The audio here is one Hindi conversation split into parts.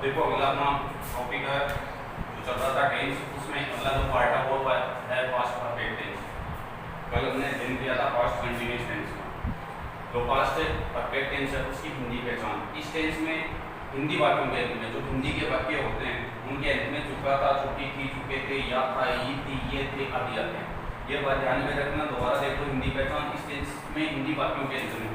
देखो अगला अपना टॉपिक है जो चल रहा था टेंस, उसमें अगला जो पार्ट है वो है पास्ट परफेक्ट टेंस। कल हमने दिन किया था पास्ट कंटिन्यूअस टेंस का। जो पास्ट परफेक्ट टेंस है उसकी हिंदी पहचान। इस टेंस में हिंदी वाक्यों के अंत में जो हिंदी के वाक्य होते हैं उनके अंत में चुका था, चुकी थी, चुके थे, या था, ये थी, ये थे आदि आते हैं। ये बात ध्यान में रखना। दोबारा देखो हिंदी पहचान। इस टेंस में हिंदी वाक्यों के अंत में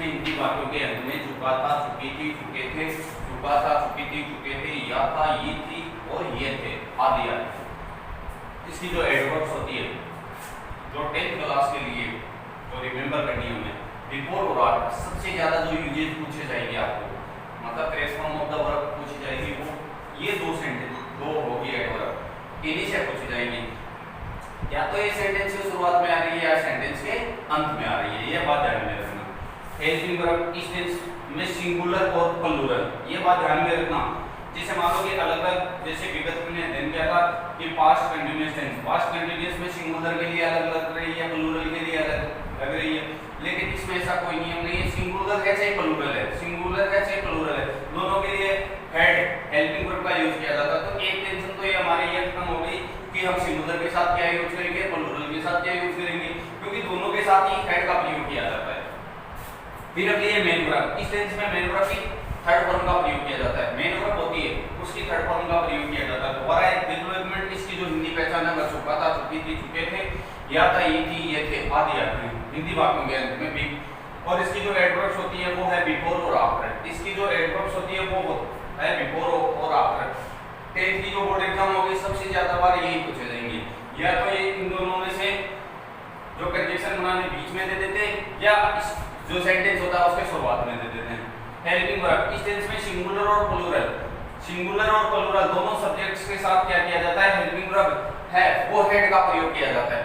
हिंदी वाक्यों के अंत में चुका था, चुकी थी, चुके थे, चुका था, चुकी थी, चुके थे, या था, ये थी और ये थे आदि आदि। इसकी जो एडवर्ब्स होती है जो 10th क्लास के लिए जो रिमेंबर करनी है हमें, बिफोर और आफ्टर सबसे ज्यादा जो यूजेज पूछे जाएंगे आपको, मतलब trace form of the verb पूछी जाएगी, वो ये दो होगी एडवर्ब, इन्हीं से पूछी जाएगी। या तो ये सेंटेंस की शुरुआत में आ रही है या सेंटेंस के अंत में आ रही है। ये बात ध्यान में रखना। हेल्पिंग वर्ब इस टेंस में सिंगुलर और प्लूरल, ये बात ध्यान में रखना। जैसे मान लो कि अलग-अलग, जैसे विगत में अध्ययन किया था कि past continuous tense, past continuous में सिंगुलर के लिए अलग लग रही है, प्लूरल के लिए अलग लग रही है, लेकिन इसमें ऐसा कोई नियम नहीं है। सिंगुलर है चाहे प्लूरल है, सिंगुलर है चाहे प्लूरल है, दोनों के लिए हेड हेल्पिंग वर्ब का यूज किया जाता है। तो एक टेंशन तो ये हमारी ये खत्म हो गई कि हम सिंगुलर के साथ क्या यूज करेंगे, प्लूरल के साथ क्या यूज करेंगे, क्योंकि दोनों के साथ ही हेड का प्रयोग किया जाता है। फिर अब ये मेन वर्ब, इस टेंस में मेन वर्ब की थर्ड फॉर्म का प्रयोग किया जाता है। मेन वर्ब होती है उसकी थर्ड फॉर्म का प्रयोग किया जाता है। दोबारा एक डेवलपमेंट, इसकी जो हिंदी पहचान है, चुका था, चुकी थी, चुके थे, या था, ये थी, ये थे आदि आते हैं हिंदी वाक्यों के अंत में भी। और इसकी जो एडवर्ब्स होती है वो है बिफोर और आफ्टर। इसकी जो एडवर्ब्स होती है वो है बिफोर और आफ्टर। 10th की जो बोर्ड एग्जाम होगी सबसे ज्यादा बार यही पूछे जाएंगे। या तो ये इन दोनों में से जो कंजक्शन बनाने बीच में दे देते हैं, या जो सेंटेंस होता है उसके शुरुआत में दे देते हैं। हेल्पिंग वर्ब इस टेंस में सिंगुलर और प्लूरल दोनों सब्जेक्ट्स के साथ क्या किया जाता है, हेल्पिंग वर्ब है वो हेड का प्रयोग किया जाता है।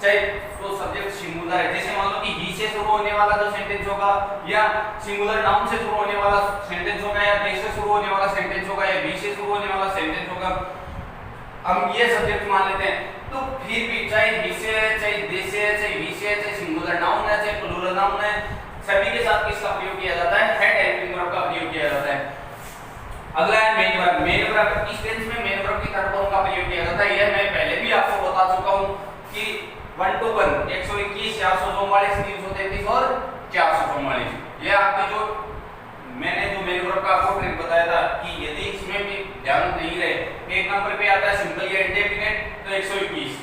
चाहे तो सब्जेक्ट सिंगुलर है, जैसे मान लो कि ही से शुरू होने वाला जो सेंटेंस होगा, या सिंगुलर नाउन से शुरू होने वाला सेंटेंस होगा, या दे से शुरू होने वाला सेंटेंस होगा, या बी से शुरू होने वाला सेंटेंस होगा, हम ये सब्जेक्ट मान लेते हैं। तो फिर भी चाहे ही से है, चाहे दे से है, चाहे वी से है, चाहे सिंगुलर नाउन है, चाहे प्लूरल नाउन है, सभी के साथ किसका प्रयोग किया जाता है, हेड हेल्पिंग वर्ब का प्रयोग किया जाता है। अगला है मेन वर्ब। मेन वर्ब इस टेंस में मेन वर्ब की थर्ड फॉर्म का प्रयोग किया जाता है। यह मैं पहले भी आपको बता चुका हूं कि 1 to 1 121 444 333 और 444। ये आपके जो मैंने जो मेन वर्ब का आपको ट्रिक बताया था कि यदि इसमें भी ध्यान नहीं रहे, एक नंबर पे आता है सिंपल या इंडेफिनिट तो 121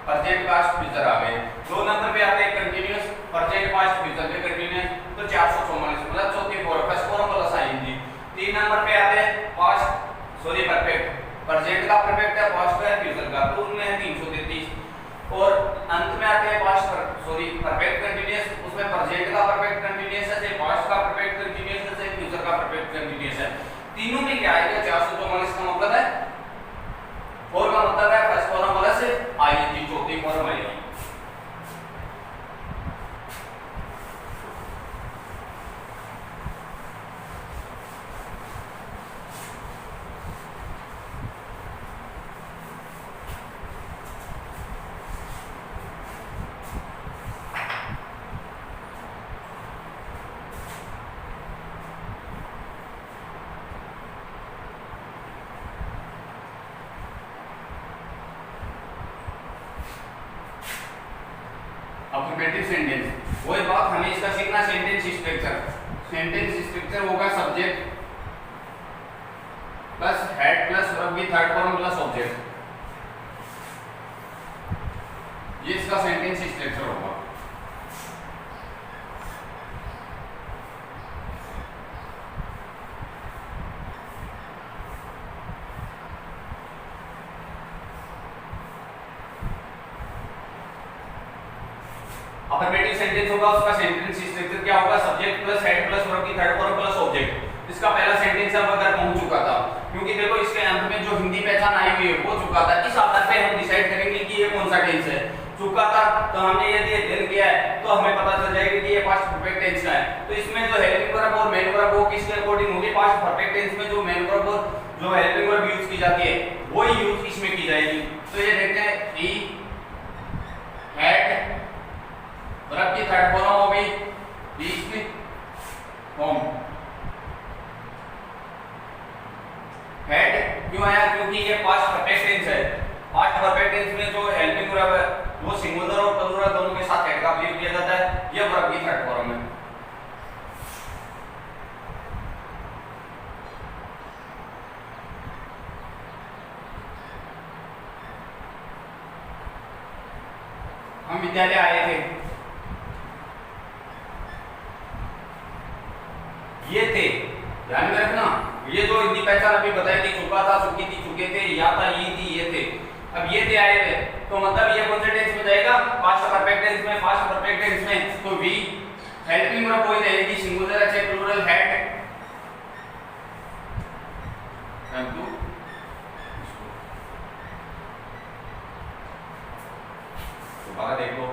प्रेजेंट पास्ट फ्यूचर आ गए। 2 नंबर पे आता है कंटीन्यूअस प्रेजेंट पास्ट फ्यूचर पे कंटीन्यूअस तो 444 मतलब चौथी form first form plus ING. 3 नंबर पे आते हैं परफेक्ट, प्रेजेंट का परफेक्ट है, पास्ट का है, फ्यूचर का, तो उनमें है 333। और अंत में आते हैं परफेक्ट कंटीन्यूअस, उसमें प्रेजेंट का परफेक्ट कंटीन्यूअस है, पास्ट का परफेक्ट कंटीन्यूअस है, फ्यूचर का परफेक्ट कंटीन्यूअस है। तीनों में क्या आएगा, 444 का मतलब है और का मतलब है फर्स्ट फॉर्म प्लस आईएनजी, चौथी फॉर्म आएगी। अफर्मेटिव सेंटेंस, वही बात हमें इसका सीखना। सेंटेंस स्ट्रक्चर होगा subject plus had plus verb की थर्ड फॉर्म प्लस ऑब्जेक्ट, ये इसका सेंटेंस स्ट्रक्चर होगा। अफर्मेटिव सेंटेंस होगा, उसका सेंटेंस स्ट्रक्चर क्या होगा, subject plus had plus verb की थर्ड फॉर्म प्लस ऑब्जेक्ट। इसका पहला सेंटेंस अब अगर पहुंच चुका था, क्योंकि देखो इसके अंत में जो हिंदी पहचान आई हुई है वो चुका था, इस आधार पे हम डिसाइड करेंगे कि ये कौन सा टेंस है। चुका था तो हमने यदि अध्ययन किया है तो हमें पता चल जाएगा कि ये पास्ट परफेक्ट टेंस का है। तो इसमें जो हेल्पिंग वर्ब और मेन वर्ब वो किसके अकॉर्डिंग होगी, पास्ट परफेक्ट टेंस में जो मेन वर्ब और जो हेल्पिंग वर्ब यूज की जाती है वही यूज इसमें की जाएगी। तो ये देखते हैं ही हेड वर्ब की थर्ड फॉर्म होगी बीच में होम, हैड क्यों आया? क्योंकि ये पास्ट परफेक्ट टेंस है। पास्ट परफेक्ट टेंस में जो हेल्पिंग वर्ब है वो सिंगुलर और प्लूरल दोनों के साथ हैड का प्रयोग किया जाता है। ये वर्ब की थर्ड फॉर्म है। हम विद्यालय आए थे, ये थे, ध्यान में रखना। ये जो हिंदी पहचान अभी बताई थी, चुका था, चुकी थी, चुके थे, या था, ये थी, ये थे। अब ये थे आए थे, तो मतलब ये कौन से टेंस में जाएगा? पास्ट परफेक्ट टेंस में। पास्ट परफेक्ट टेंस में तो वी हेल्पिंग वर्ब वही रहेगी, सिंगुलर है प्लूरल हैड। दोबारा देखो,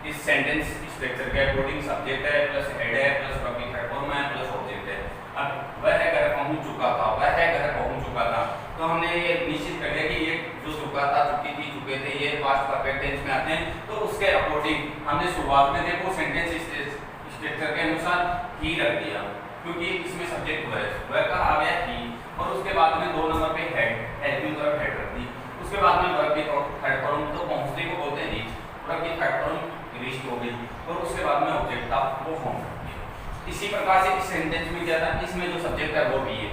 इस सेंटेंस स्ट्रक्चर के अकॉर्डिंग सब्जेक्ट है प्लस हेड है प्लस वर्ब की थर्ड फॉर्म है प्लस ऑब्जेक्ट है। अब वह घर पहुंच चुका था, वह घर पहुंच चुका था, तो हमने ये निश्चित कर लिया कि ये जो चुका था, चुकी थी, चुके थे, ये पास्ट परफेक्ट टेंस में आते हैं। तो उसके अकॉर्डिंग हमने शुरुआत में देखो सेंटेंस स्ट्रक्चर के अनुसार ही रख दिया, क्योंकि इसमें सब्जेक्ट हुआ है, वह का आ गया ही, और उसके बाद में 2 नंबर पे हेड, हेल्पिंग वर्ब हेड रख दी। उसके बाद में वर्ब की थर्ड फॉर्म तो पहुंचने को बोलते हैं रीच, वर्ब की थर्ड फॉर्म रीच हो गई, और उसके बाद में ऑब्जेक्ट था वो फॉर्म रख दिया। इसी प्रकार से इस सेंटेंस में क्या था, इसमें जो सब्जेक्ट है वो भी है,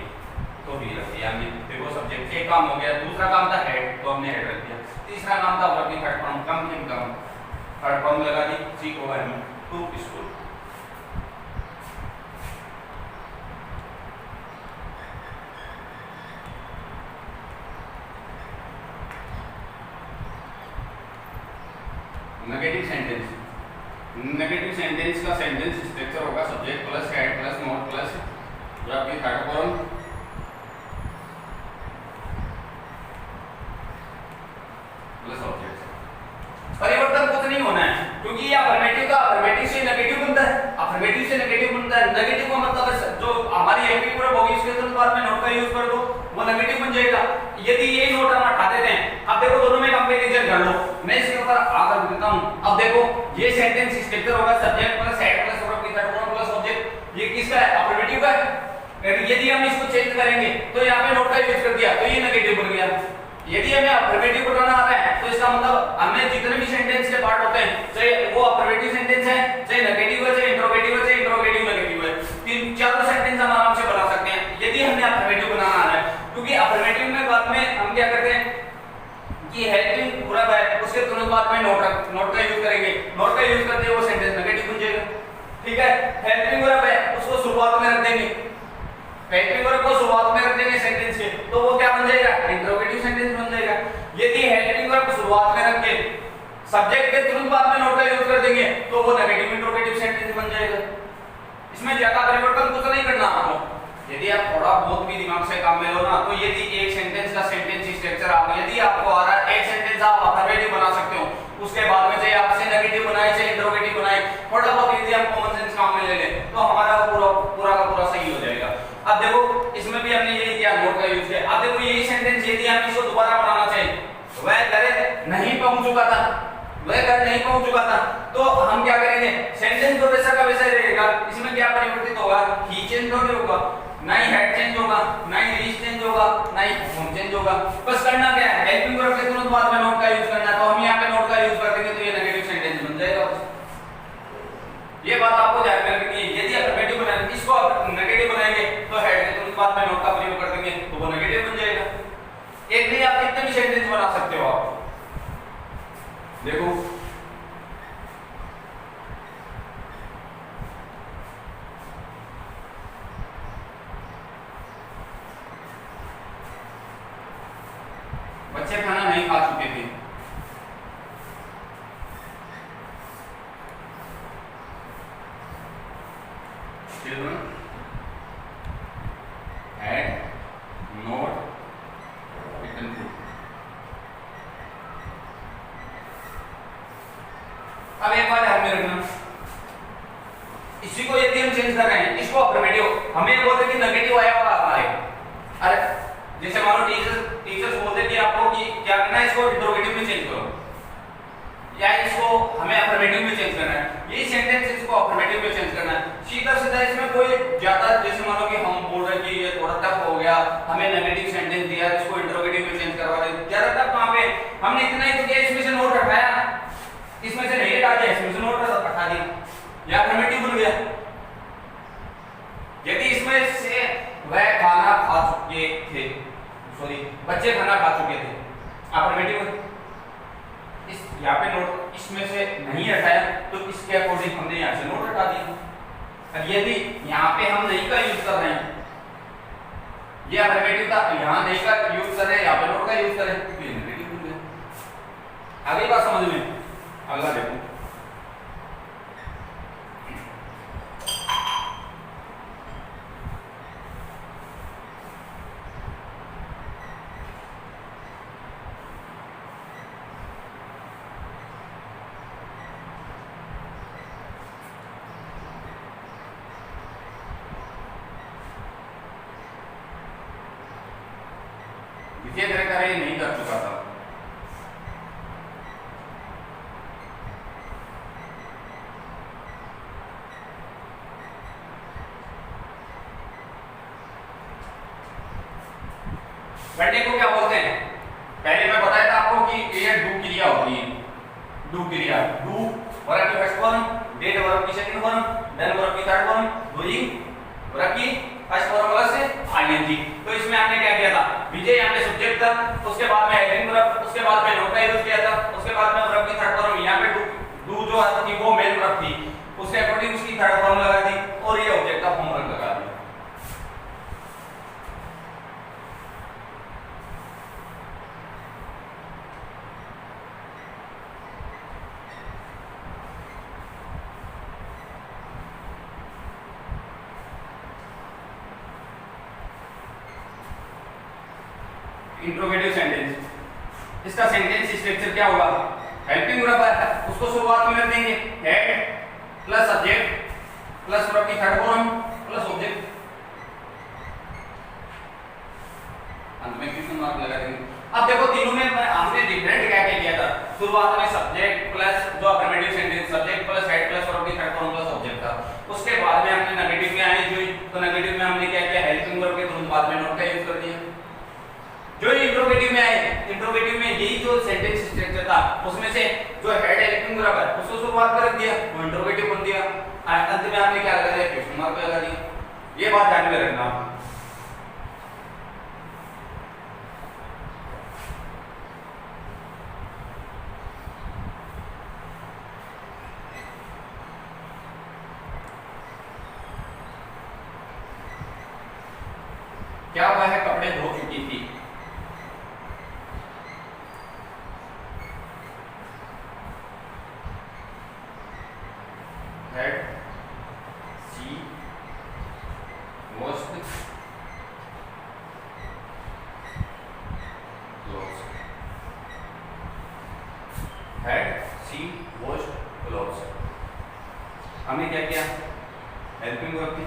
तो भी रख दिया हमने। देखो सब्जेक्ट एक काम हो गया, दूसरा काम था हेड, तो हमने हेड रख दिया। तीसरा काम था वर्ब की थर्ड फॉर्म, कम से कम थर्ड फॉर्म लगा दी, सी को है to school. Negative sentence, negative sentence का सेंटेंस स्ट्रक्चर होगा subject plus had plus not plus verb की थर्ड फॉर्म प्लस ऑब्जेक्ट। परिवर्तन कुछ नहीं होना है, क्योंकि ये अफर्मेटिव का अफर्मेटिव से नेगेटिव बनता है, अफर्मेटिव से नेगेटिव बनता है। नेगेटिव का मतलब जो हमारी हेल्पिंग वर्ब होगी उसके तुरंत बाद में नोट का यूज कर दो, वो नेगेटिव बन जाएगा। यदि ये नोट हम हटा देते हैं, अब देखो दोनों में कंपैरिजन कर लो, मैं इसके ऊपर आकर देता हूं। अब देखो ये सेंटेंस स्ट्रक्चर होगा subject plus had plus verb की थर्ड फॉर्म प्लस ऑब्जेक्ट। ये किसका है? अफर्मेटिव का है। यदि हम इसको चेंज करेंगे तो यहाँ पे नोट का यूज कर दिया, तो ये नेगेटिव बन गया। यदि हमें अफर्मेटिव बनाना आता है तो इसका मतलब हमें जितने भी सेंटेंस के पार्ट होते हैं, चाहे वो अफर्मेटिव सेंटेंस है, चाहे नेगेटिव है, चाहे इंट्रोगेटिव है, चाहे इंट्रोगेटिव नेगेटिव है, तीन चारों सेंटेंस हम आराम से बना सकते हैं यदि हमें अफर्मेटिव बनाना आता है। क्योंकि अफर्मेटिव में बाद में हम क्या करते हैं कि हेल्पिंग वर्ब है, उसके तुरंत बाद में नोट का यूज करेंगे, नोट का यूज करते हैं वो सेंटेंस नेगेटिव बन जाएगा। ठीक है, हेल्पिंग वर्ब है उसको शुरुआत में रख देंगे, हेल्पिंग वर्ब को शुरुआत में रख देंगे सेंटेंस के, तो वो क्या बन जाएगा? इंट्रोगेटिव सेंटेंस बन जाएगा। यदि हेल्पिंग वर्ब को शुरुआत में रख के सब्जेक्ट के तुरंत बाद में नोट का यूज कर देंगे तो वो नेगेटिव इंट्रोगेटिव सेंटेंस बन जाएगा। इसमें ज्यादा परिवर्तन कुछ नहीं करना आपको। यदि आप थोड़ा बहुत भी दिमाग से काम में लो ना, तो यदि एक सेंटेंस का सेंटेंस स्ट्रक्चर यदि आपको आ रहा है, एक सेंटेंस आप अफर्मेटिव बना सकते हो, उसके बाद में चाहे आपसे नेगेटिव बनाए चाहे इंट्रोगेटिव बनाए, थोड़ा बहुत यदि हम कॉमन सेंस काम में ले लें तो हमारा पूरा का पूरा सही हो जाएगा। अब देखो इसमें भी हमने यही किया, नोट का यूज किया। अब देखो यही सेंटेंस यदि हम इसको दोबारा बनाना चाहे, वह घर नहीं पहुंच चुका था, वह घर नहीं पहुंच चुका था, तो हम क्या करेंगे? सेंटेंस तो वैसा का वैसा ही रहेगा, इसमें क्या परिवर्तित होगा? ही चेंज थोड़ी होगा, ना ही हेड चेंज होगा, ना ही रीच चेंज होगा, ना ही फॉर्म चेंज होगा। बस करना क्या है? हेल्पिंग वर्ब के तुरंत बाद में नोट का यूज करना है, तो हम यहाँ पे नोट का यूज कर देंगे तो ये नेगेटिव सेंटेंस बन जाएगा। ये बात आपको ध्यान में रखनी है। यदि अफर्मेटिव बनाएंगे, इसको नेगेटिव बनाएंगे तो हेड के तुरंत बाद में नोट का प्रयोग कर देंगे तो वो नेगेटिव बन जाएगा। एक नहीं, आप कितने भी सेंटेंस बना सकते हो। आप देखो बच्चे खाना नहीं खा चुके थे, children had not eaten food। अब एक बात ध्यान में रखना, इसी को यदि हम चेंज कर रहे हैं, इसको अफर्मेटिव, हमें बोलते हैं कि नेगेटिव आया होगा हमारे, अरे जैसे मान लो टीचर्स बोलते हैं कि आपको कि क्या करना है, इसको इंट्रोगेटिव में चेंज करो या इसको हमें अफर्मेटिव में चेंज करना है, यही सेंटेंस इसको अफर्मेटिव में चेंज करना है। सीधा सीधा इसमें कोई ज्यादा, जैसे मानो कि हम बोल रहे हैं कि ये थोड़ा टफ हो गया गया, हमें नेगेटिव सेंटेंस दिया इसको इंटरोगेटिव में चेंज करवा दे। ज्यादातर कहां पे हमने इतना ही तो किया, इसमें से नोट हटाया, इसमें से नहीं हटा दिया, इसमें से नोट हटा दिया, या अफर्मेटिव बन गया। यदि इसमें से वह खाना खा चुके थे, सॉरी बच्चे खाना खा चुके थे, अफर्मेटिव। इस यहाँ पे नोट इसमें से नहीं हटाया तो इसके अकॉर्डिंग हमने यहाँ से नोट हटा दिया। अब यदि यहाँ पे हम नहीं का यूज कर रहे हैं, ये अफर्मेटिव था, यहाँ नहीं का यूज कर रहे हैं, यहाँ पे नोट का यूज कर रहे हैं, तो ये नेगेटिव हो गया। आगे बात समझ में, अगला देखो। द्वितीय तरह का ये नहीं कर चुका था। घटने को क्या बोलते हैं? पहले मैं बताया था आपको कि ये डू क्रिया होती है। डू क्रिया, डू वर्ब की फर्स्ट फॉर्म, डेड वर्ब की सेकंड फॉर्म, डन वर्ब की थर्ड फॉर्म, डूइंग वर्ब की फर्स्ट फॉर्म प्लस आईएनजी। तो इसमें हमने क्या किया था, विजय यहाँ पे सब्जेक्ट था, उसके बाद में हेल्पिंग वर्ब, उसके बाद में नोट का यूज किया था, उसके बाद में वर्ब की थर्ड फॉर्म यहाँ पे डू जो थी वो मेन वर्ब थी, उसके अकॉर्डिंग उसकी थर्ड फॉर्म लगा दी और ये ऑब्जेक्ट का फॉर्म लगा दिया। इंट्रोगेटिव सेंटेंस, इसका सेंटेंस स्ट्रक्चर क्या होगा? हेल्पिंग वर्ब है, उसको शुरुआत में रख देंगे head plus subject plus verb की थर्ड फॉर्म प्लस ऑब्जेक्ट, अंत में क्वेश्चन मार्क लगा देंगे। अब देखो तीनों में हमने डिफरेंट क्या क्या किया था, शुरुआत में सब्जेक्ट प्लस जो affirmative sentence subject plus had plus verb की थर्ड फॉर्म प्लस ऑब्जेक्ट था, उसके बाद में हमने नेगेटिव में आए जो, तो नेगेटिव में हमने क्या किया, हेल्पिंग वर्ब के तुरंत बाद में नोट का यूज कर दिया। जो इंट्रोगेटिव में आए, इंट्रोगेटिव में यही जो सेंटेंस स्ट्रक्चर था उसमें से जो हेड हेल्पिंग वर्ब है उसको शुरुआत कर दिया, वो इंट्रोगेटिव बन दिया, अंत में आपने क्या लगा दिया, क्वेश्चन मार्क लगा दिया। ये बात ध्यान में रखना। क्या वह कपड़े धो चुकी थी? Had she washed clothes? Had she washed clothes? हमने क्या किया, हेल्पिंग वर्ब थी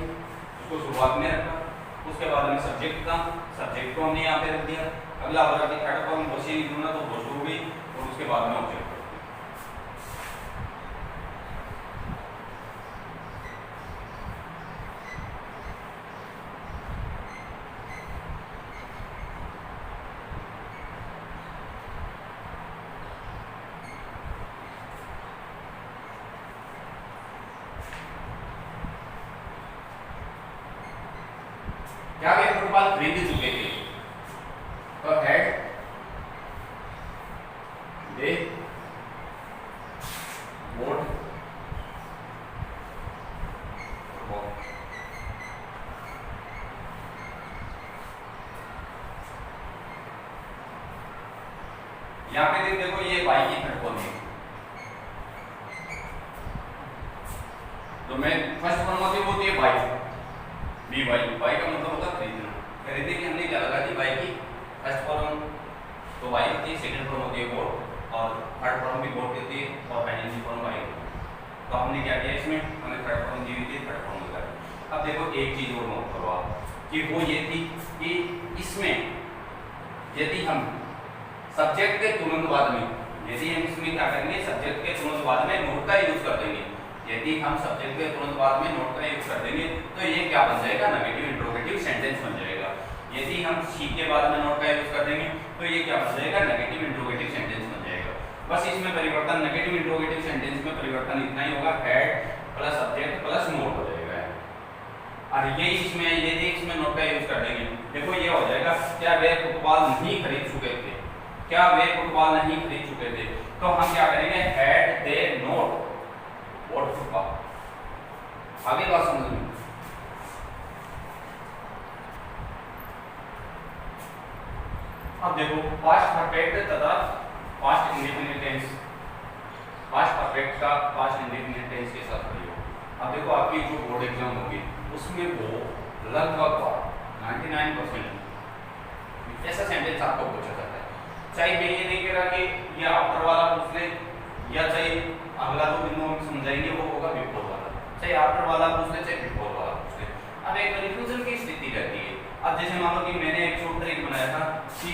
उसको शुरुआत में रखा, उसके बाद में सब्जेक्ट था, सब्जेक्ट को हमने यहाँ पे रख दिया, अगला वर्ब की थर्ड फॉर्म वॉश ही नहीं तो वॉश हो गई और उसके बाद में ऑब्जेक्ट। क्या वे फुटबॉल खरीद चुके थे? तो हेड दे वोट यहाँ पे देखो ये बाई की थर्ड फॉर्म है, तो मैं फर्स्ट फॉर्म होती है बाई, बी वाई, वाई का मतलब होता है खरीदना। खरीदने की हमने क्या लगा दी, वाई की फर्स्ट फॉर्म तो वाई होती है, सेकंड फॉर्म होती है वोट और थर्ड फॉर्म भी वोट होती है और फाइनल फॉर्म वाई। तो हमने क्या किया, इसमें हमें थर्ड फॉर्म दी हुई थी, थर्ड फॉर्म लगा दी। अब देखो एक चीज और नोट करो आप कि वो ये थी कि इसमें यदि हम सब्जेक्ट के तुरंत बाद में, यदि हम इसमें क्या करेंगे, सब्जेक्ट के तुरंत बाद में नोट का यूज कर देंगे, यदि हम सब्जेक्ट के तुरंत बाद में नोट का यूज कर देंगे तो ये क्या बन जाएगा, नेगेटिव इंट्रोगेटिव सेंटेंस बन जाएगा। यदि ही हम शी के बाद में नॉट का यूज कर देंगे तो ये क्या बन जाएगा, नेगेटिव इंट्रोगेटिव सेंटेंस बन जाएगा। बस इसमें परिवर्तन, नेगेटिव इंट्रोगेटिव सेंटेंस में परिवर्तन इतना ही होगा, had plus subject plus note हो जाएगा। और यही इसमें यदि इसमें नोट का यूज कर देंगे, देखो ये हो जाएगा, क्या वे फुटबॉल नहीं खरीद चुके थे, क्या वे फुटबॉल नहीं खरीद चुके थे, तो हम क्या करेंगे, had they not bought football. आगे बात समझ में। अब देखो पास्ट परफेक्ट तथा past indefinite tense, past perfect का पास्ट इंडेफिनिट टेंस के साथ प्रयोग। अब देखो आपकी जो बोर्ड एग्जाम होगी उसमें वो लगभग 99% ऐसा सेंटेंस आपको पूछा जाता है, चाहे मैं ये नहीं कह रहा कि ये आफ्टर वाला पूछ ले, या चाहे अगला जो बिंदु हम समझाएंगे वो होगा बिफोर वाला, चाहे आफ्टर वाला पूछ ले चाहे बिफोर वाला पूछ ले। अब एक कन्फ्यूजन की स्थिति रहती है। अब जैसे मान लो कि मैंने एक छोटा ट्रिक बनाया था कि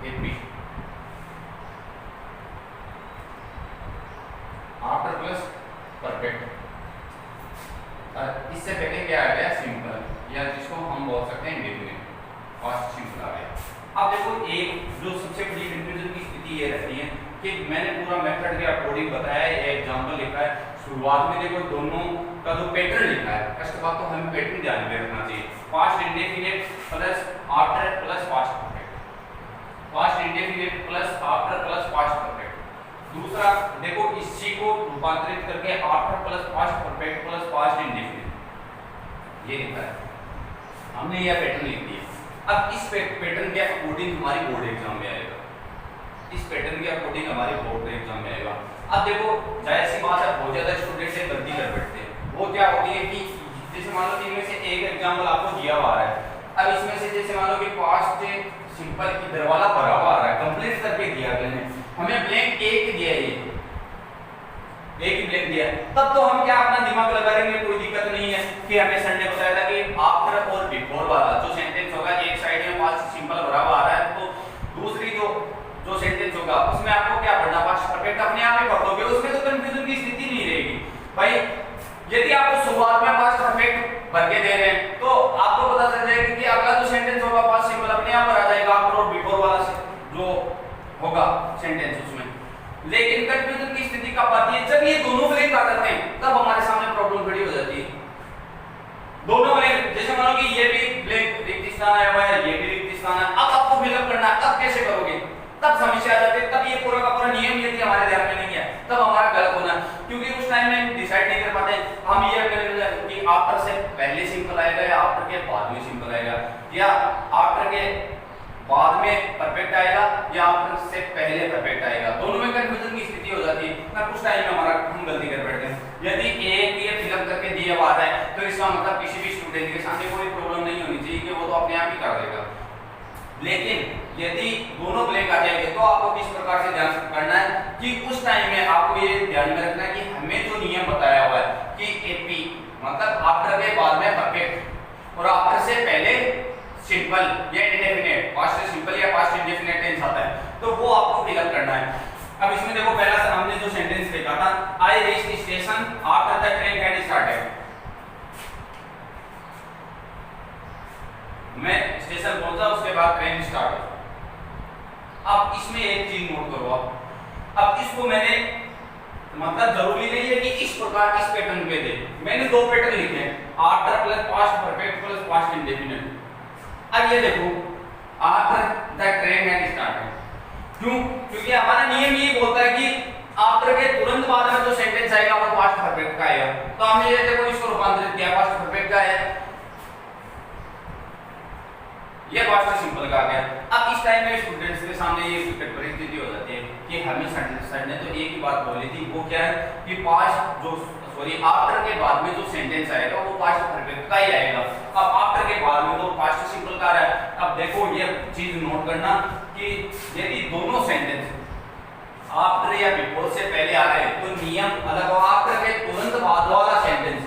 एपी आफ्टर प्लस परफेक्ट, इससे पहले क्या आ गया, सिंपल, या जिसको हम बोल सकते हैं इंडेफिनिट, पास्ट सिंपल आ गया। अब देखो एक जो सबसे बड़ी कंफ्यूजन की स्थिति ये रहती है कि मैंने पूरा मेथड के अकॉर्डिंग बताया है, एग्जांपल लिखा है, शुरुआत में देखो दोनों का जो पैटर्न लिखा है, फर्स्ट बात तो हमें पैटर्न ध्यान में रखना चाहिए, past indefinite plus after plus past perfect, past indefinite plus after plus past perfect. दूसरा देखो इसी को रूपांतरित करके after plus past perfect plus past indefinite, ये लिखा है हमने, यह पैटर्न लिख दिया। अब इस पैटर्न के अकॉर्डिंग हमारी बोर्ड एग्जाम में आएगा, इस पैटर्न के अकॉर्डिंग हमारे बोर्ड एग्जाम में आएगा। अब देखो जाहिर सी बात है बहुत ज्यादा स्टूडेंट से गलती कर बैठते हैं, वो क्या होती है कि जैसे मान लो इनमें से एक एग्जाम्पल आपको दिया हुआ है, अब इसमें से जैसे मान लो कि पास्ट सिंपल इधर वाला भरा हुआ आ रहा है, कंप्लीट करके दिया गया है, हमें ब्लैंक एक दिया है, एक ही ब्लैंक दिया है, तब तो हम क्या अपना दिमाग लगा लेंगे, कोई दिक्कत नहीं है कि हमें सर ने बताया था कि आफ्टर और बिफोर वाला जो सेंटेंस होगा, एक साइड में पास्ट सिंपल भरा हुआ आ रहा है तो दूसरी जो सेंटेंस होगा उसमें आपको क्या पढ़ना, पास्ट परफेक्ट अपने आप ही पढ़ दोगे, उसमें तो कंफ्यूजन की स्थिति नहीं रहेगी भाई। यदि आपको शुरुआत में पास्ट परफेक्ट भर के दे रहे हैं तो आपको पता चल जाएगा कि अगला जो सेंटेंस होगा पास्ट सिंपल अपने आप भरा जाएगा, आफ्टर और बिफोर वाला जो होगा सेंटेंस उसमें। लेकिन कंफ्यूजन की स्थिति कब आती है, जब ये दोनों ब्लैंक आ जाते हैं तब हमारे सामने प्रॉब्लम खड़ी हो जाती है। दोनों ब्लैंक, जैसे मानो कि ये भी ब्लैंक रिक्त स्थान आया हुआ है, ये भी रिक्त स्थान है, अब आपको फिलअप करना है, तब कैसे करोगे, तब समस्या आ जाती है, तब ये पूरा का पूरा नियम यदि हमारे ध्यान में नहीं है तब हमारा गलत होना, क्योंकि उस टाइम में डिसाइड नहीं कर पाते हम ये करेंगे कि आफ्टर से पहले सिंपल आएगा या आफ्टर के बाद में सिंपल आएगा, या आफ्टर के बाद में परफेक्ट आएगा या आफ्टर से पहले परफेक्ट आएगा, दोनों में कंफ्यूजन की स्थिति हो जाती है ना, कुछ टाइम में हमारा हम गलती कर बैठते हैं। यदि एक ये फिलअप करके दिया हुआ है तो इसका मतलब किसी भी स्टूडेंट के सामने कोई प्रॉब्लम नहीं होनी चाहिए कि वो तो अपने आप ही कर देगा। लेकिन यदि दोनों ब्लैंक आ जाएंगे तो आपको किस प्रकार से ध्यान करना है कि उस टाइम में आपको ये ध्यान में रखना है कि हमें जो नियम बताया हुआ है कि एपी मतलब आफ्टर के बाद में परफेक्ट और आफ्टर से पहले सिंपल या इंडेफिनिट, पास्ट सिंपल या पास्ट इंडेफिनिट टेंस आता है, तो वो आपको फिलअप करना है। अब इसमें देखो पहला हमने जो सेंटेंस देखा था, I reached station after the train had started, मैं स्टेशन पहुंचा उसके बाद ट्रेन स्टार्ट हुई। अब इसमें एक चीज नोट करो आप, अब इसको मैंने मतलब जरूरी नहीं है कि इस प्रकार इस पैटर्न पे दे, मैंने दो पैटर्न लिखे हैं, after plus past perfect plus past indefinite. अब ये देखो after the train had started, क्यों, क्योंकि हमारा नियम ये बोलता है कि आफ्टर के तुरंत बाद में जो सेंटेंस आएगा वो पास्ट परफेक्ट का आएगा, तो हमने ये देखो इसको रूपांतरित किया, पास्ट परफेक्ट का है, ये पास्ट सिंपल का आ गया। अब इस टाइम में स्टूडेंट्स के सामने ये परिस्थिति हो जाती है कि हमें सर ने तो एक ही बात बोली थी, वो क्या है कि पास्ट जो आफ्टर के बाद में जो सेंटेंस आएगा वो पास्ट परफेक्ट का ही आएगा। अब आफ्टर के बाद में तो पास्ट सिंपल का है। अब देखो ये चीज नोट करना कि यदि दोनों सेंटेंस आफ्टर या बिफोर से पहले आ रहे हैं तो नियम अलग हो, आफ्टर के तुरंत बाद वाला सेंटेंस,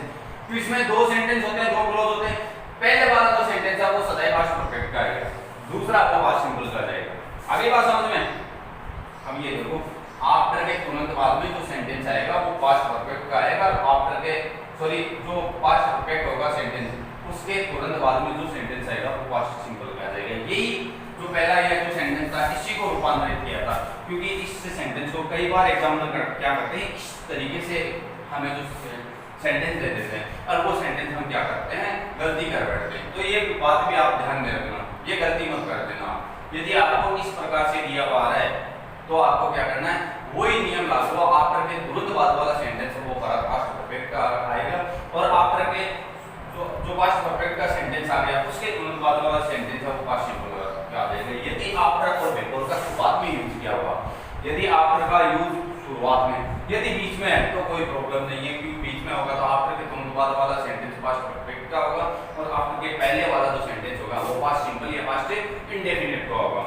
तो इसमें दो सेंटेंस होते हैं, दो क्लॉज होते हैं, पहले वाला जो सेंटेंस है वो सदैव पास्ट परफेक्ट का आएगा, दूसरा वो पास्ट सिंपल का जाएगा। आगे बात समझ में। अब ये देखो आफ्टर के तुरंत बाद में जो सेंटेंस आएगा वो पास्ट परफेक्ट का आएगा और आफ्टर के सॉरी जो पास्ट परफेक्ट होगा सेंटेंस उसके तुरंत बाद में जो सेंटेंस आएगा वो पास्ट सिंपल का आ जाएगा। यही जो पहला ये जो सेंटेंस था इसी को रूपांतरित किया था, क्योंकि इस सेंटेंस को कई बार एग्जामिनर क्या करते हैं इस तरीके से हमें जो सेंटेंस दे देते हैं और वो सेंटेंस हम क्या करते हैं गलती कर बैठते हैं। तो ये बात भी आप ध्यान में रखना, ये गलती मत कर देना। यदि आपको इस प्रकार से दिया हुआ है तो आपको क्या करना है वही नियम लागू हो, आफ्टर के तुरंत बाद वाला सेंटेंस वो पास्ट परफेक्ट का आएगा और आफ्टर के जो पास्ट परफेक्ट का सेंटेंस आ गया उसके तुरंत बाद वाला सेंटेंस है वो पास्ट सिंपल का आ जाएगा। यदि आफ्टर और बिफोर का शुरुआत में यूज किया होगा, यदि आफ्टर का यूज शुरुआत में, यदि बीच में है तो कोई प्रॉब्लम नहीं है, क्योंकि बीच में होगा तो आफ्टर के तुरंत बाद वाला सेंटेंस पास्ट परफेक्ट का होगा और आफ्टर के पहले वाला जो सेंटेंस होगा वो पास्ट सिंपल या पास्ट इंडेफिनिट का होगा।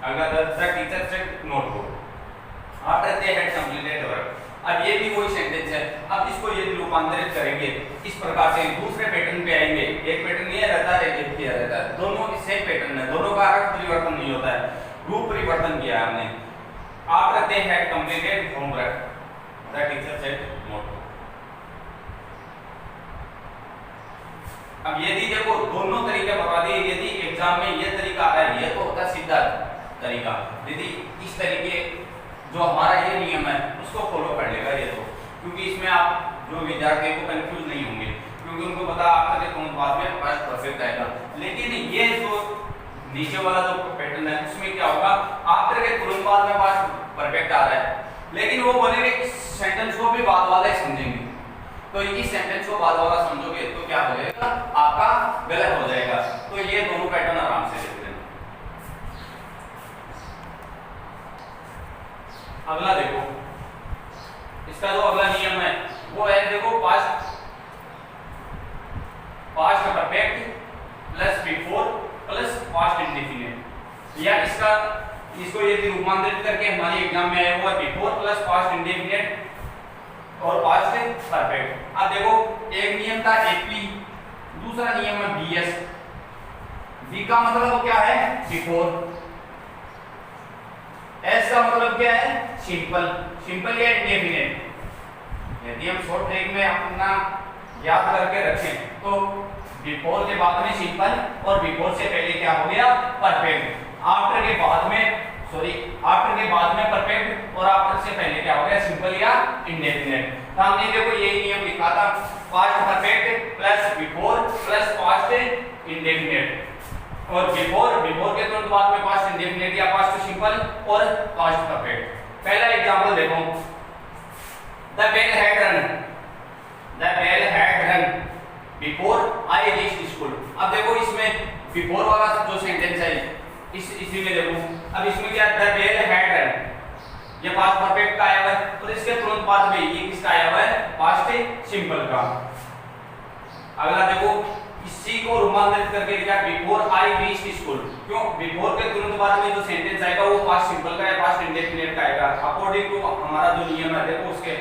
अगर the teacher said notebook after they had completed work, अब ये भी वही सेंटेंस है। अब इसको यदि रूपांतरित करेंगे इस प्रकार से दूसरे पैटर्न पे आएंगे, एक पैटर्न ये रहता है एक किया रहता है, दोनों सेम पैटर्न है, दोनों का अर्थ परिवर्तन नहीं होता है, रूप परिवर्तन किया है हमने। After they had completed homework the teacher said notebook. अब यदि देखो दोनों तरीके बता दिए, यदि एग्जाम में ये तरीका आ रहा है ये तो होता है सीधा तरीका, यदि इस तरीके जो हमारा ये नियम है उसको फॉलो कर लेगा ये तो, क्योंकि इसमें आप जो विद्यार्थी को कंफ्यूज नहीं होंगे, क्योंकि उनको पता आफ्टर के तुरंत बाद में पास्ट परफेक्ट आएगा। लेकिन ये जो नीचे वाला जो पैटर्न है उसमें क्या होगा आफ्टर के तुरंत बाद में पास्ट परफेक्ट आ रहा है, लेकिन वो बोलेंगे इस सेंटेंस को भी बाद वाला ही समझेंगे, तो इस सेंटेंस को बाद वाला समझोगे तो क्या हो जाएगा आपका गलत हो जाएगा। तो ये दोनों पैटर्न आराम से देख लेना। अगला देखो, इसका जो अगला नियम है वो है देखो past perfect plus before plus past indefinite, या इसको यदि रूपांतरित करके हमारे एग्जाम में आया हुआ बिफोर प्लस पास्ट इंडेफिनिट और पास्ट परफेक्ट। अब देखो एक नियम था एपी, दूसरा नियम है बीएस। बी का मतलब क्या है बिफोर, एस का मतलब क्या है सिंपल, सिंपल या इंडेफिनिट। यदि हम शॉर्ट ट्रिक में अपना याद करके रखें तो बिफोर के बाद में सिंपल और बिफोर से पहले क्या हो गया परफेक्ट, आफ्टर के बाद में परफेक्ट और आफ्टर से पहले क्या हो गया सिंपल या इंडेफिनिट। तो हमने देखो यही नियम लिखा था past perfect plus before plus past indefinite, और बिफोर के तुरंत बाद में पास्ट इंडेफिनिट या पास्ट सिंपल और पास्ट परफेक्ट। पहला एग्जांपल देखो, the bell had run before I reached school. अब देखो इसमें बिफोर वाला जो सेंटेंस है इसी में देखो, अब इसमें क्या द बेल हैड रन, ये पास्ट परफेक्ट का आया हुआ है और इसके तुरंत बाद में ये किसका आया हुआ है पास्ट सिंपल का। अगला देखो इसी को रूपांतरित करके लिखा बिफोर आई रीच्ड स्कूल, क्यों बिफोर के तुरंत बाद में जो सेंटेंस आएगा वो पास्ट सिंपल का या पास्ट इंडेफिनिट का आएगा अकॉर्डिंग टू हमारा जो नियम है। देखो उसके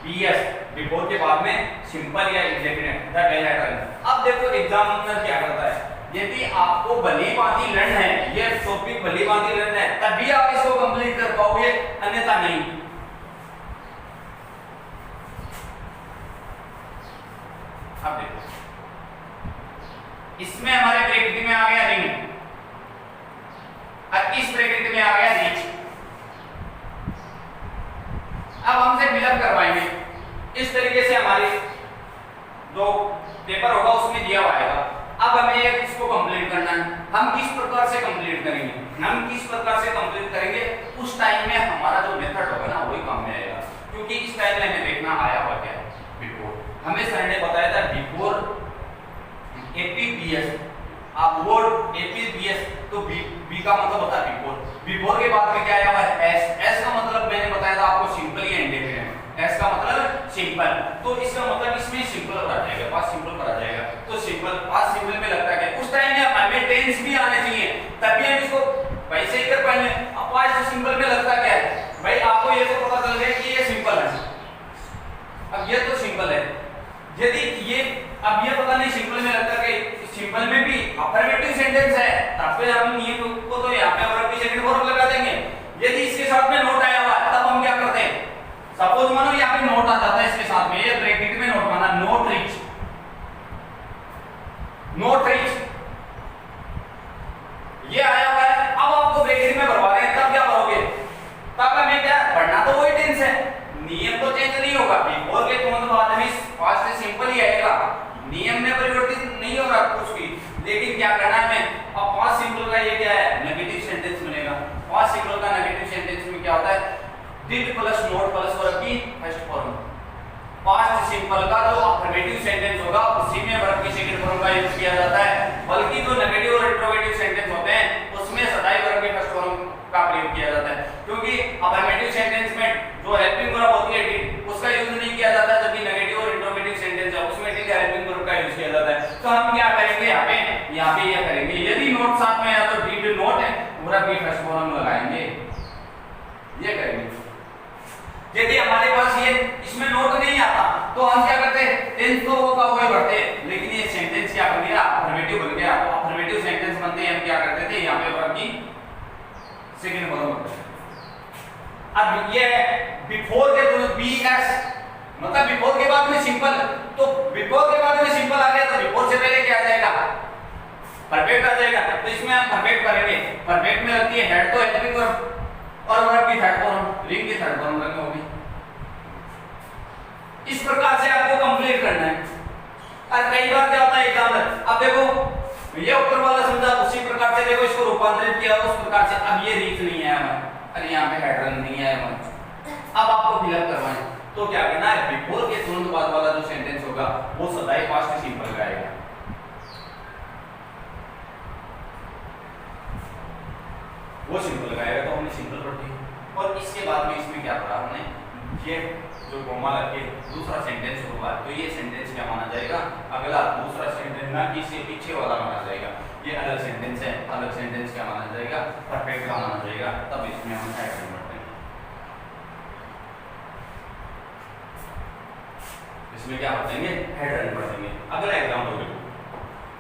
बीएस बिफोर के बाद में सिंपल या indefinite the bell had run. अब देखो एग्जामिनर क्या करता है, यदि आपको भली भांति लर्न है, ये टॉपिक भली भांति लर्न है तभी आप इसको कंप्लीट कर पाओगे, अन्यथा नहीं। अब देखो इसमें हमारे ब्रैकेट में आ गया रिंग और इस ब्रैकेट में आ गया रीच। अब हमसे फिलअप करवाएंगे इस तरीके से, हमारी जो पेपर होगा उसमें दिया हुआ है। अब हमें इसको कंप्लीट करना है, हम किस प्रकार से कंप्लीट करेंगे, उस टाइम में हमारा जो मेथड होगा ना वही काम में आएगा, क्योंकि इस टाइम में हमें देखना आया हुआ क्या है बिफोर। हमें सर ने बताया था बिफोर एपीबीएस, आप बोर्ड एपीबीएस तो बी का मतलब होता है बिफोर के बाद में क्या आया हुआ है एस का मतलब मैंने बताया था आपको सिंपल या इंडेफिनिट, एस का मतलब सिंपल, तो इसका मतलब इसमें सिंपल पर आ जाएगा, पास्ट सिंपल पर आ जाएगा। तो सिंपल पास्ट सिंपल में लगता है उस टाइम में हमें टेंस भी आने चाहिए तभी हम इसको वैसे ही कर पाएंगे। अब पास्ट सिंपल में लगता क्या है भाई, आपको ये तो पता चल गया कि ये सिंपल है, अब ये तो सिंपल है, यदि ये अब ये पता नहीं सिंपल में लगता है कि सिंपल में भी अफर्मेटिव सेंटेंस है तब पे हम नियम को तो यहाँ पे वर्ब की सेकंड फॉर्म लगा देंगे। यदि इसके साथ में नोट आया हुआ तब हम क्या करते हैं, सपोज मानो यहाँ पे नोट आ जाता है इसके साथ में, ये ब्रैकेट में नोट माना पास्ट सिंपल का जो अफर्मेटिव सेंटेंस होगा उसी में वर्ब की सेकंड फॉर्म का यूज किया जाता है, बल्कि जो नेगेटिव और इंट्रोगेटिव सेंटेंस होते हैं उसमें सदाई वर्ब के फर्स्ट फॉर्म का प्रयोग किया जाता है, क्योंकि अफर्मेटिव सेंटेंस में जो हेल्पिंग वर्ब होती है डिड उसका यूज नहीं किया जाता, जबकि नेगेटिव और इंट्रोगेटिव सेंटेंस है उसमें डिड हेल्पिंग वर्ब का यूज किया जाता है। तो हम क्या करेंगे यहाँ पे ये करेंगे, यदि नोट साथ में या तो डिड नोट है वर्ब की फर्स्ट फॉर्म लगाएंगे, ये करेंगे। यदि हमारे पास ये इसमें नोट नहीं आता तो हम क्या करते हैं, टेंस तो वो का वही बढ़ते, लेकिन ये सेंटेंस क्या बन गया, अफर्मेटिव बन गया। तो अफर्मेटिव सेंटेंस बनते हैं हम क्या करते थे, यहाँ पे वर्ब की सेकंड फॉर्म बनते हैं। अब ये बिफोर के तुरंत बीएस मतलब बिफोर के बाद में सिंपल, तो बिफोर के बाद में सिंपल आ गया तो बिफोर से पहले क्या आ जाएगा, परफेक्ट आ जाएगा। तो इसमें हम परफेक्ट करेंगे, परफेक्ट में रहती है हेड तो हेल्पिंग वर्ब और वर्ब की थर्ड फॉर्म, रिंग की थर्ड फॉर्म रखनी होगी। इस प्रकार से आपको कंप्लीट करना है। और कई बार क्या होता है एग्जाम में, अब देखो ये ऊपर वाला समझा, उसी प्रकार से देखो इसको रूपांतरित किया उस प्रकार से। अब ये रीच नहीं है हमारा, अरे यहाँ पे हेड रन नहीं है हमारा, अब आपको फिलअप करवाना तो क्या करना है, बिफोर के तुरंत बाद वाला जो सेंटेंस होगा वो सदाई पास्ट सिंपल का आएगा। वो सिंपल का आएगा, तो हमने सिंपल पढ़ दी। और इसके बाद में इसमें क्या पढ़ा हमने, ये जो कोमा लग के दूसरा सेंटेंस होगा तो ये सेंटेंस क्या माना जाएगा, अगला दूसरा सेंटेंस ना इससे पीछे वाला माना जाएगा। ये अलग सेंटेंस है, अलग सेंटेंस क्या माना जाएगा, परफेक्ट का माना जाएगा। तब इसमें हम ऐड कर पढ़ते हैं। इसमें क्या पढ़ेंगे, हेड रन पढ़ेंगे। अगला एग्जांपल देखो,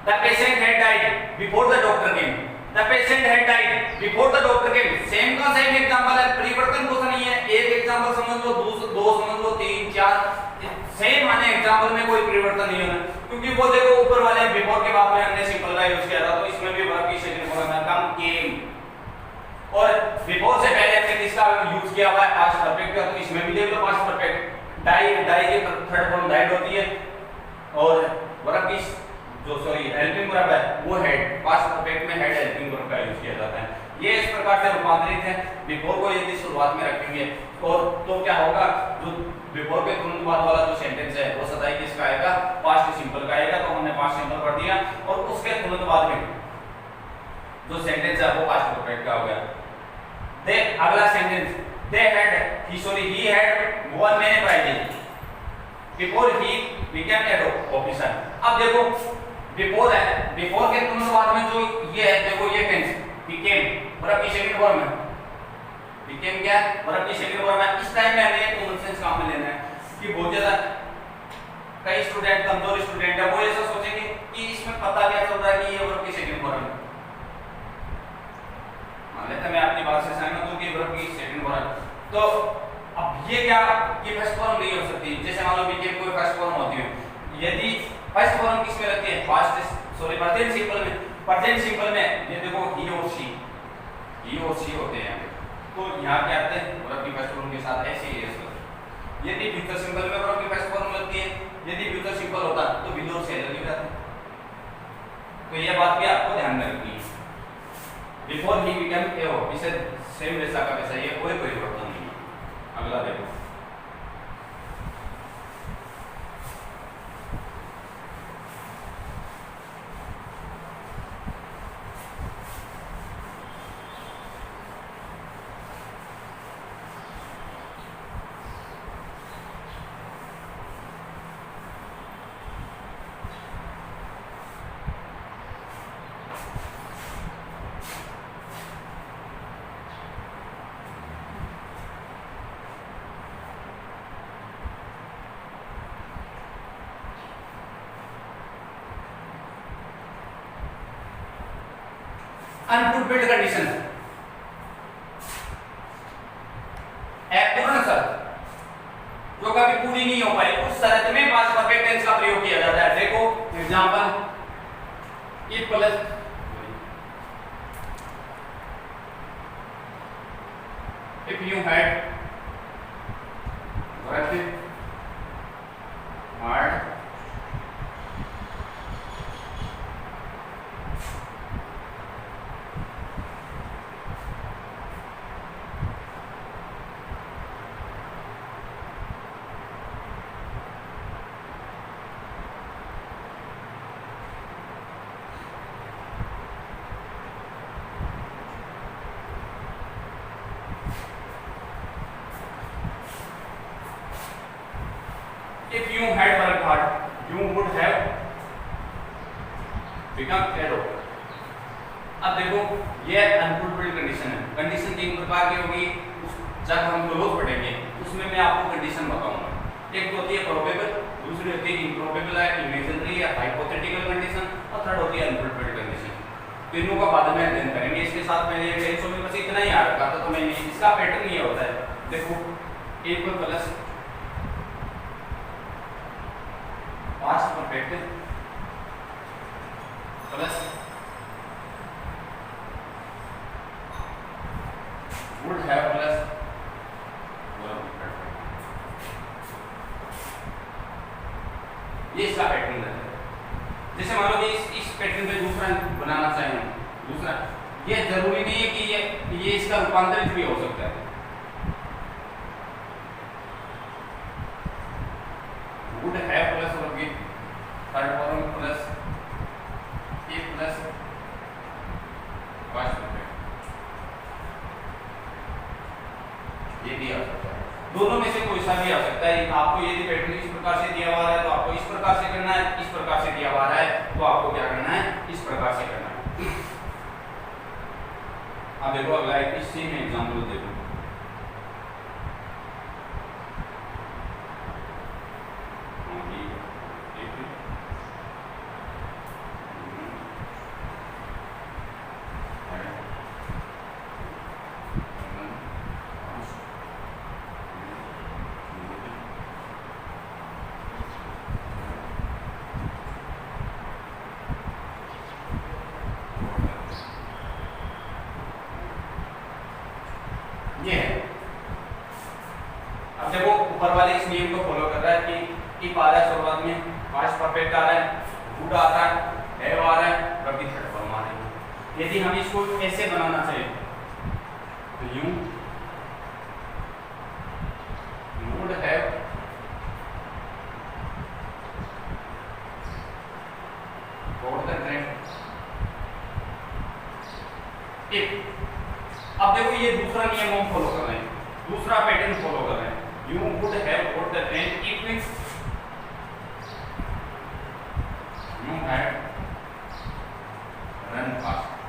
the patient had died before the doctor came. The patient had died before the doctor came, same का सेम एग्जांपल है, परिवर्तन कुछ नहीं है। एक एग्जांपल समझ लो, दो समझ लो, 3 4 सेम आने एग्जांपल में कोई परिवर्तन नहीं होना, क्योंकि वो देखो ऊपर वाले बिफोर के बाद में हमने सिंपल का यूज किया था, तो इसमें भी वर्ब की सेकंड फॉर्म है कम केम। और बिफोर से पहले हमने किसका यूज किया हुआ है, पास्ट परफेक्ट का, तो इसमें भी देख लो पास्ट परफेक्ट। डाई की थर्ड फॉर्म डाइड होती है, और वर्ब की जो सॉरी हेल्पिंग वर्ब है वो हेड, पास्ट परफेक्ट में हेड हेल्पिंग वर्ब का यूज किया जाता है। ये इस प्रकार से रूपांतरित है। बिफोर को यदि शुरुआत में रखेंगे और तो क्या होगा, जो बिफोर के तुरंत बाद वाला जो सेंटेंस है वो सदाई किसका आएगा, पास्ट सिंपल का आएगा। तो हमने पास्ट सिंपल पढ़ दिया, और उसके तुरंत बाद में जो सेंटेंस है वो पास्ट परफेक्ट का हो गया। दे अगला sentence, they had he had won many prizes before he became head officer. अब देखो बिफोर है, बिफोर के तुरंत बाद में जो ये है, देखो ये टेंस बिकेम वर्ब की सेकंड फॉर्म है, बिकेम क्या है, वर्ब की सेकंड फॉर्म है। इस टाइम में हमें कॉमन सेंस काम में लेना है कि बहुत ज्यादा कई स्टूडेंट कमजोर स्टूडेंट है, वो ऐसा सोचेंगे कि इसमें पता क्या चल रहा है कि ये वर्ब की सेकंड फॉर्म है। मान लेते हैं मैं आपकी बात से सहमत हूं कि वर्ब की सेकंड फॉर्म, तो अब ये क्या, ये फर्स्ट फॉर्म नहीं हो सकती। जैसे मान लो बिकेम कोई फर्स्ट फॉर्म होती है, यदि फर्स्ट फॉर्म किसमें रहती है, पास्ट सॉरी प्रेजेंट सिंपल में। प्रेजेंट सिंपल में ये देखो ही और शी होते हैं, तो यहाँ क्या आते हैं वर्ब की फर्स्ट फॉर्म के साथ ऐसे ही है। यदि फ्यूचर सिंपल में वर्ब की फर्स्ट फॉर्म लगती है, यदि फ्यूचर सिंपल होता तो विल और शैल लग जाते। तो ये बात भी आपको ध्यान में रखनी है। Before he become a officer same वैसा का वैसा, ये कोई परिवर्तन नहीं है। अगला देखो, अनफुलफिल्ड कंडीशन, अपूर्ण शर्त जो कभी पूरी नहीं हो पाई, उस शर्त में पास्ट परफेक्ट टेंस का प्रयोग किया जाता है। देखो example, if plus if you had worked hard you would have become a doctor। अब देखो ये अनफुलफिल्ड कंडीशन है। कंडीशन तीन प्रकार की होगी, जब हम क्लोज पढ़ेंगे उसमें मैं आपको कंडीशन बताऊंगा। एक तो होती है प्रोबेबल, दूसरी होती है इम्प्रोबेबल है, इमेजिनरी या हाइपोथेटिकल कंडीशन, और थर्ड होती है अनफुलफिल्ड कंडीशन। तीनों का बाद में अध्ययन करेंगे। इसके साथ मैंने टेंसों में बस इतना ही याद रखा था, तो मैंने इसका पैटर्न ये होता है, देखो a पर plus past perfect plus would have plus ये इसका पैटर्न है। जैसे मान लो कि इस पैटर्न पे दूसरा बनाना चाहिए, दूसरा ये जरूरी नहीं है कि ये इसका रूपांतरित भी हो सकता है। वुड हैव प्लस और ये थर्ड फॉर्म प्लस ए प्लस पास्ट परफेक्ट, ये भी आ सकता है। दोनों में से कोई सा भी आ सकता है। आपको यदि पैटर्न इस प्रकार से दिया हुआ है तो आपको इस प्रकार से करना है, इस प्रकार से दिया हुआ है तो आपको क्या करना है, इस प्रकार से करना है। अब देखो अगला एक इसी में एग्जांपल देखो, ये है। अब देखो ऊपर वाले इस नियम को फॉलो कर रहा है कि इफ आ रहा है शुरुआत में, पास्ट परफेक्ट आ रहा है, वुड आ रहा है, हैव आ रहा है, रबी थर्ड फॉर्म आ रही है। यदि हम इसको ऐसे बनाना चाहिए तो यूं would have got the train if. अब देखो ये दूसरा नियम हम फॉलो कर रहे हैं, दूसरा पैटर्न फॉलो कर रहे हैं। You would have got the train if means you had run fast.